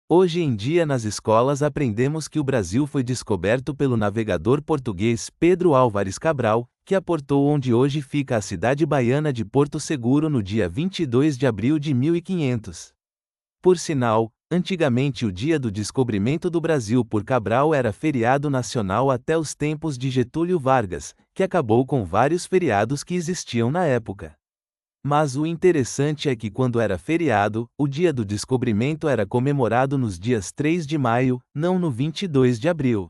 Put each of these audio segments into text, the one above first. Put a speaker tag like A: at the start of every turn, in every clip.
A: Hoje em dia nas escolas aprendemos que o Brasil foi descoberto pelo navegador português Pedro Álvares Cabral, que aportou onde hoje fica a cidade baiana de Porto Seguro no dia 22 de abril de 1500. Por sinal, antigamente o dia do descobrimento do Brasil por Cabral era feriado nacional até os tempos de Getúlio Vargas, que acabou com vários feriados que existiam na época. Mas o interessante é que quando era feriado, o dia do descobrimento era comemorado nos dias 3 de maio, não no 22 de abril.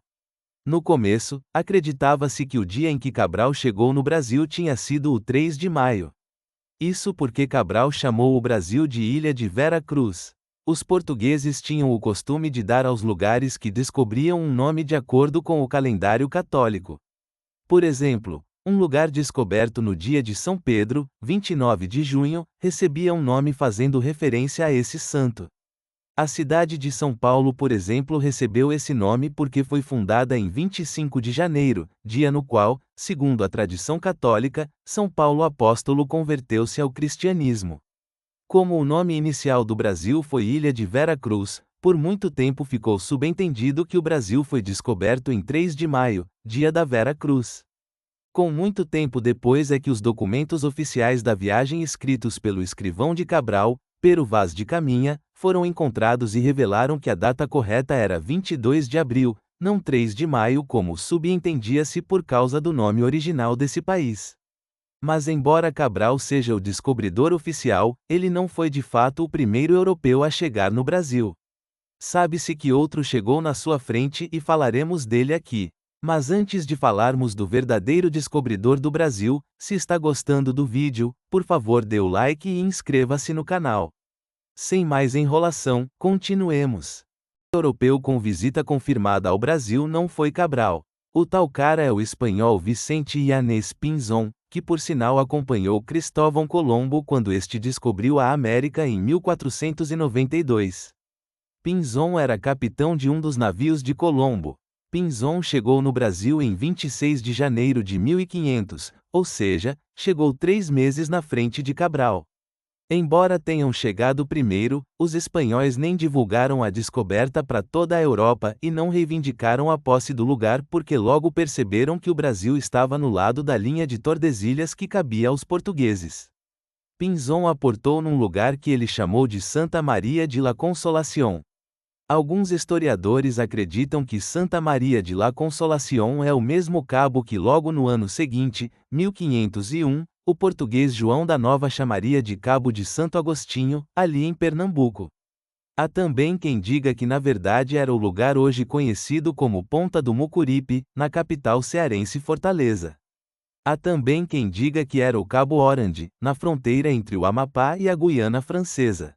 A: No começo, acreditava-se que o dia em que Cabral chegou no Brasil tinha sido o 3 de maio. Isso porque Cabral chamou o Brasil de Ilha de Vera Cruz. Os portugueses tinham o costume de dar aos lugares que descobriam um nome de acordo com o calendário católico. Por exemplo, um lugar descoberto no dia de São Pedro, 29 de junho, recebia um nome fazendo referência a esse santo. A cidade de São Paulo, por exemplo, recebeu esse nome porque foi fundada em 25 de janeiro, dia no qual, segundo a tradição católica, São Paulo apóstolo converteu-se ao cristianismo. Como o nome inicial do Brasil foi Ilha de Vera Cruz, por muito tempo ficou subentendido que o Brasil foi descoberto em 3 de maio, dia da Vera Cruz. Com muito tempo depois é que os documentos oficiais da viagem escritos pelo escrivão de Cabral, Pero Vaz de Caminha, foram encontrados e revelaram que a data correta era 22 de abril, não 3 de maio como subentendia-se por causa do nome original desse país. Mas embora Cabral seja o descobridor oficial, ele não foi de fato o primeiro europeu a chegar no Brasil. Sabe-se que outro chegou na sua frente e falaremos dele aqui. Mas antes de falarmos do verdadeiro descobridor do Brasil, se está gostando do vídeo, por favor dê o like e inscreva-se no canal. Sem mais enrolação, continuemos. O europeu com visita confirmada ao Brasil não foi Cabral. O tal cara é o espanhol Vicente Yanez Pinzón, que por sinal acompanhou Cristóvão Colombo quando este descobriu a América em 1492. Pinzón era capitão de um dos navios de Colombo. Pinzón chegou no Brasil em 26 de janeiro de 1500, ou seja, chegou 3 meses na frente de Cabral. Embora tenham chegado primeiro, os espanhóis nem divulgaram a descoberta para toda a Europa e não reivindicaram a posse do lugar porque logo perceberam que o Brasil estava no lado da linha de Tordesilhas que cabia aos portugueses. Pinzón aportou num lugar que ele chamou de Santa Maria de la Consolación. Alguns historiadores acreditam que Santa Maria de la Consolación é o mesmo cabo que logo no ano seguinte, 1501, o português João da Nova chamaria de Cabo de Santo Agostinho, ali em Pernambuco. Há também quem diga que na verdade era o lugar hoje conhecido como Ponta do Mucuripe, na capital cearense Fortaleza. Há também quem diga que era o Cabo Orange, na fronteira entre o Amapá e a Guiana Francesa.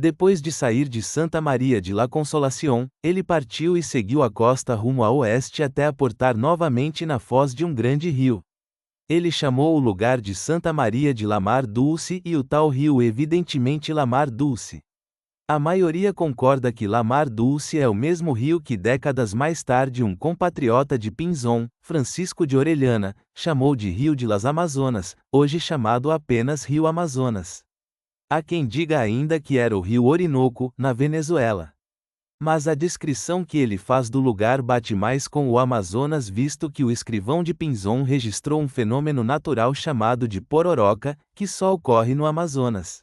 A: Depois de sair de Santa Maria de la Consolación, ele partiu e seguiu a costa rumo a oeste até aportar novamente na foz de um grande rio. Ele chamou o lugar de Santa Maria de la Mar Dulce e o tal rio evidentemente La Mar Dulce. A maioria concorda que La Mar Dulce é o mesmo rio que décadas mais tarde um compatriota de Pinzón, Francisco de Orellana, chamou de Rio de las Amazonas, hoje chamado apenas Rio Amazonas. Há quem diga ainda que era o rio Orinoco, na Venezuela. Mas a descrição que ele faz do lugar bate mais com o Amazonas, visto que o escrivão de Pinzón registrou um fenômeno natural chamado de pororoca, que só ocorre no Amazonas.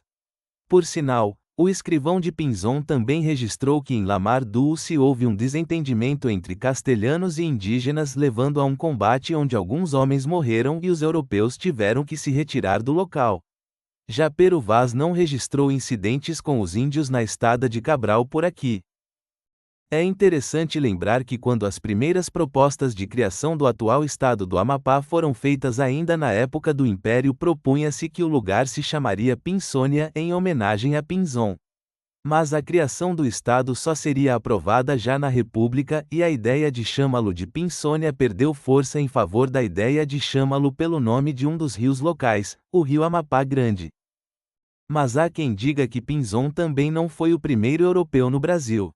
A: Por sinal, o escrivão de Pinzón também registrou que em La Mar Dulce houve um desentendimento entre castelhanos e indígenas levando a um combate onde alguns homens morreram e os europeus tiveram que se retirar do local. Já Pero Vaz não registrou incidentes com os índios na estada de Cabral por aqui. É interessante lembrar que quando as primeiras propostas de criação do atual estado do Amapá foram feitas ainda na época do Império, propunha-se que o lugar se chamaria Pinsônia em homenagem a Pinzón. Mas a criação do estado só seria aprovada já na República e a ideia de chamá-lo de Pinsônia perdeu força em favor da ideia de chamá-lo pelo nome de um dos rios locais, o rio Amapá Grande. Mas há quem diga que Pinzón também não foi o primeiro europeu no Brasil.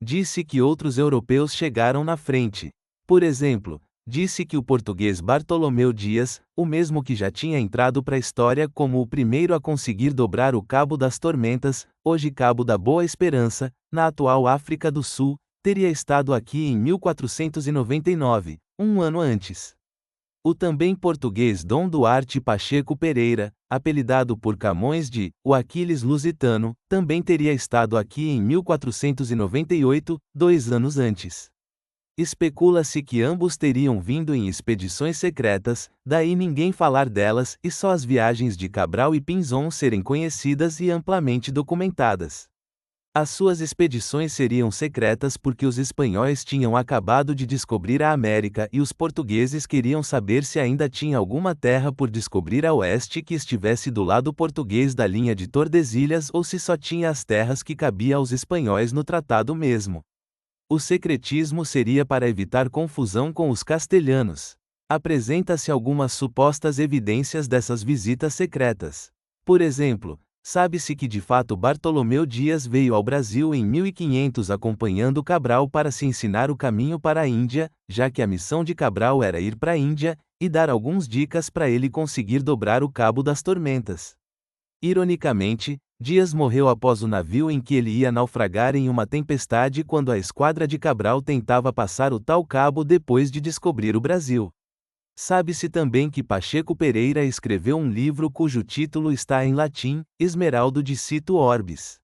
A: Disse que outros europeus chegaram na frente. Por exemplo, disse que o português Bartolomeu Dias, o mesmo que já tinha entrado para a história como o primeiro a conseguir dobrar o Cabo das Tormentas, hoje Cabo da Boa Esperança, na atual África do Sul, teria estado aqui em 1499, um ano antes. O também português Dom Duarte Pacheco Pereira, apelidado por Camões de o Aquiles Lusitano, também teria estado aqui em 1498, 2 anos antes. Especula-se que ambos teriam vindo em expedições secretas, daí ninguém falar delas e só as viagens de Cabral e Pinzon serem conhecidas e amplamente documentadas. As suas expedições seriam secretas porque os espanhóis tinham acabado de descobrir a América e os portugueses queriam saber se ainda tinha alguma terra por descobrir a oeste que estivesse do lado português da linha de Tordesilhas ou se só tinha as terras que cabia aos espanhóis no tratado mesmo. O secretismo seria para evitar confusão com os castelhanos. Apresenta-se algumas supostas evidências dessas visitas secretas. Por exemplo, sabe-se que de fato Bartolomeu Dias veio ao Brasil em 1500 acompanhando Cabral para se ensinar o caminho para a Índia, já que a missão de Cabral era ir para a Índia, e dar algumas dicas para ele conseguir dobrar o Cabo das Tormentas. Ironicamente, Dias morreu após o navio em que ele ia naufragar em uma tempestade quando a esquadra de Cabral tentava passar o tal cabo depois de descobrir o Brasil. Sabe-se também que Pacheco Pereira escreveu um livro cujo título está em latim, Esmeraldo de Cito Orbis.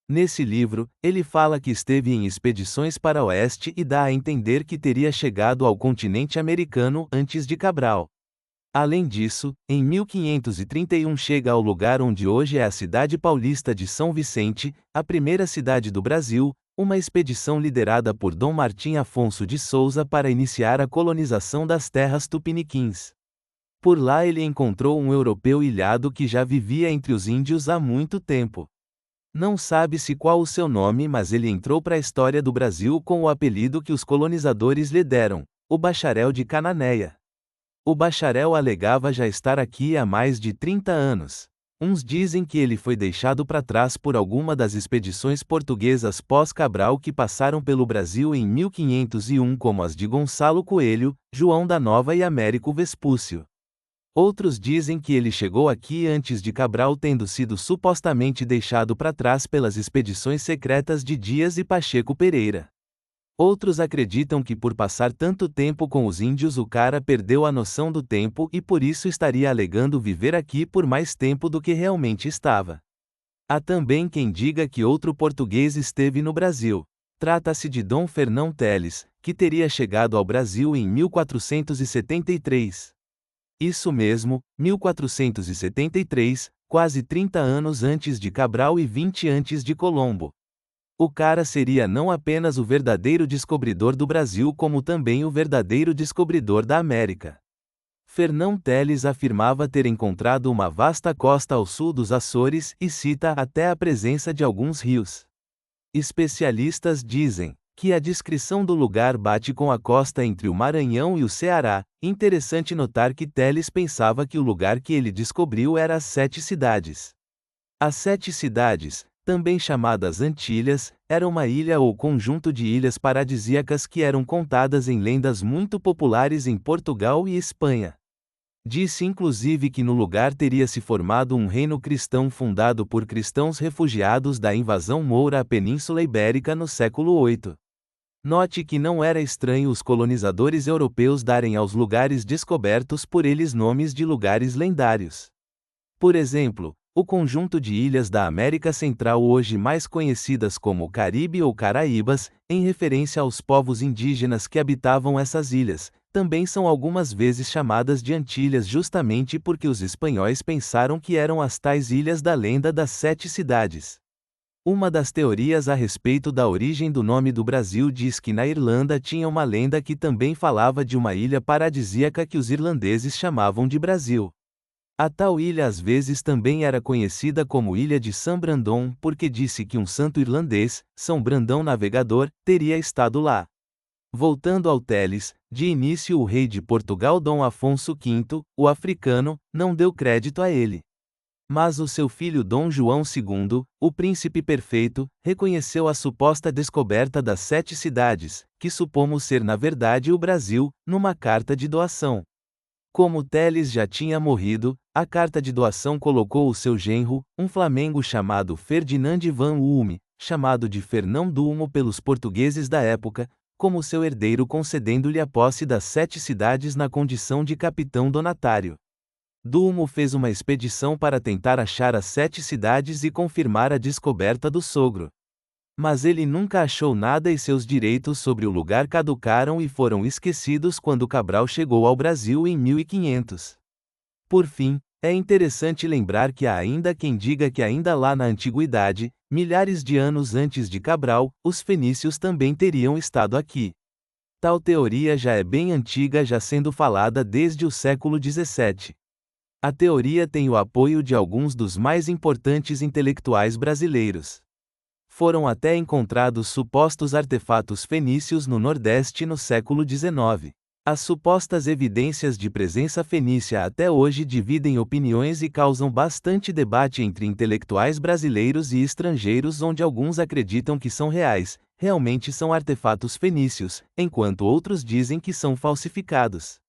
A: Nesse livro, ele fala que esteve em expedições para o oeste e dá a entender que teria chegado ao continente americano antes de Cabral. Além disso, em 1531 chega ao lugar onde hoje é a cidade paulista de São Vicente, a primeira cidade do Brasil, uma expedição liderada por Dom Martim Afonso de Souza para iniciar a colonização das terras tupiniquins. Por lá ele encontrou um europeu ilhado que já vivia entre os índios há muito tempo. Não sabe-se qual o seu nome, mas ele entrou para a história do Brasil com o apelido que os colonizadores lhe deram, o Bacharel de Cananéia. O bacharel alegava já estar aqui há mais de 30 anos. Uns dizem que ele foi deixado para trás por alguma das expedições portuguesas pós-Cabral que passaram pelo Brasil em 1501 como as de Gonçalo Coelho, João da Nova e Américo Vespúcio. Outros dizem que ele chegou aqui antes de Cabral tendo sido supostamente deixado para trás pelas expedições secretas de Dias e Pacheco Pereira. Outros acreditam que por passar tanto tempo com os índios o cara perdeu a noção do tempo e por isso estaria alegando viver aqui por mais tempo do que realmente estava. Há também quem diga que outro português esteve no Brasil. Trata-se de Dom Fernão Teles, que teria chegado ao Brasil em 1473. Isso mesmo, 1473, quase 30 anos antes de Cabral e 20 antes de Colombo. O cara seria não apenas o verdadeiro descobridor do Brasil como também o verdadeiro descobridor da América. Fernão Teles afirmava ter encontrado uma vasta costa ao sul dos Açores e cita até a presença de alguns rios. Especialistas dizem que a descrição do lugar bate com a costa entre o Maranhão e o Ceará. Interessante notar que Teles pensava que o lugar que ele descobriu era as 7 cidades. As 7 cidades, também chamadas Antilhas, era uma ilha ou conjunto de ilhas paradisíacas que eram contadas em lendas muito populares em Portugal e Espanha. Disse inclusive que no lugar teria se formado um reino cristão fundado por cristãos refugiados da invasão moura à Península Ibérica no século VIII. Note que não era estranho os colonizadores europeus darem aos lugares descobertos por eles nomes de lugares lendários. Por exemplo, o conjunto de ilhas da América Central hoje mais conhecidas como Caribe ou Caraíbas, em referência aos povos indígenas que habitavam essas ilhas, também são algumas vezes chamadas de Antilhas justamente porque os espanhóis pensaram que eram as tais ilhas da lenda das 7 cidades. Uma das teorias a respeito da origem do nome do Brasil diz que na Irlanda tinha uma lenda que também falava de uma ilha paradisíaca que os irlandeses chamavam de Brasil. A tal ilha às vezes também era conhecida como Ilha de São Brandão porque disse que um santo irlandês, São Brandão Navegador, teria estado lá. Voltando ao Teles, de início o rei de Portugal Dom Afonso V, o africano, não deu crédito a ele. Mas o seu filho Dom João II, o príncipe perfeito, reconheceu a suposta descoberta das 7 cidades, que supomos ser na verdade o Brasil, numa carta de doação. Como Teles já tinha morrido, a carta de doação colocou o seu genro, um flamengo chamado Ferdinand van Ulme, chamado de Fernão Dulmo pelos portugueses da época, como seu herdeiro, concedendo-lhe a posse das 7 cidades na condição de capitão donatário. Dulmo fez uma expedição para tentar achar as 7 cidades e confirmar a descoberta do sogro. Mas ele nunca achou nada e seus direitos sobre o lugar caducaram e foram esquecidos quando Cabral chegou ao Brasil em 1500. Por fim, é interessante lembrar que há ainda quem diga que ainda lá na antiguidade, milhares de anos antes de Cabral, os fenícios também teriam estado aqui. Tal teoria já é bem antiga, já sendo falada desde o século XVII. A teoria tem o apoio de alguns dos mais importantes intelectuais brasileiros. Foram até encontrados supostos artefatos fenícios no Nordeste no século XIX. As supostas evidências de presença fenícia até hoje dividem opiniões e causam bastante debate entre intelectuais brasileiros e estrangeiros, onde alguns acreditam que são reais, realmente são artefatos fenícios, enquanto outros dizem que são falsificados.